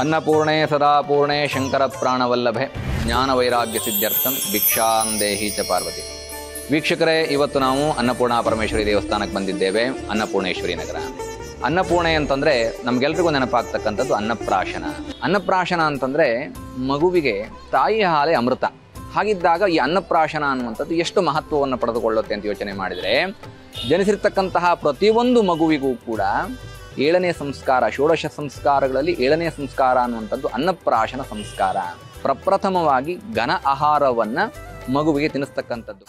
ಅನ್ನಪೂರ್ಣೆ ಸದಾಪೂರ್ಣೆ ಶಂಕರ ಪ್ರಾಣವಲ್ಲಭೆ ಜ್ಞಾನ ವೈರಾಗ್ಯ ಸಿದ್ಧ್ಯರ್ಥಂ ಭಿಕ್ಷಾಂದೇಹಿ ಚ ಪಾರ್ವತಿ. ವೀಕ್ಷಕರೇ, ಇವತ್ತು ನಾವು ಅನ್ನಪೂರ್ಣ ಪರಮೇಶ್ವರಿ ದೇವಸ್ಥಾನಕ್ಕೆ ಬಂದಿದ್ದೇವೆ. ಅನ್ನಪೂರ್ಣೇಶ್ವರಿ ನಗರ. ಅನ್ನಪೂರ್ಣೆ ಅಂತಂದರೆ ನಮಗೆಲ್ರಿಗೂ ನೆನಪಾಗ್ತಕ್ಕಂಥದ್ದು ಅನ್ನಪ್ರಾಶನ. ಅನ್ನಪ್ರಾಶನ ಅಂತಂದರೆ ಮಗುವಿಗೆ ತಾಯಿ ಹಾಲೇ ಅಮೃತ. ಹಾಗಿದ್ದಾಗ ಈ ಅನ್ನಪ್ರಾಶನ ಅನ್ನುವಂಥದ್ದು ಎಷ್ಟು ಮಹತ್ವವನ್ನು ಪಡೆದುಕೊಳ್ಳುತ್ತೆ ಅಂತ ಯೋಚನೆ ಮಾಡಿದರೆ, ಜನಿಸಿರ್ತಕ್ಕಂತಹ ಪ್ರತಿಯೊಂದು ಮಗುವಿಗೂ ಕೂಡ 7ನೇ ಸಂಸ್ಕಾರ, ಷೋಡಶ ಸಂಸ್ಕಾರಗಳಲ್ಲಿ 7ನೇ ಸಂಸ್ಕಾರ ಅನ್ನುವಂಥದ್ದು ಅನ್ನಪ್ರಾಶನ ಸಂಸ್ಕಾರ. ಪ್ರಪ್ರಥಮವಾಗಿ ಘನ ಆಹಾರವನ್ನು ಮಗುವಿಗೆ ತಿನ್ನಿಸ್ತಕ್ಕಂಥದ್ದು.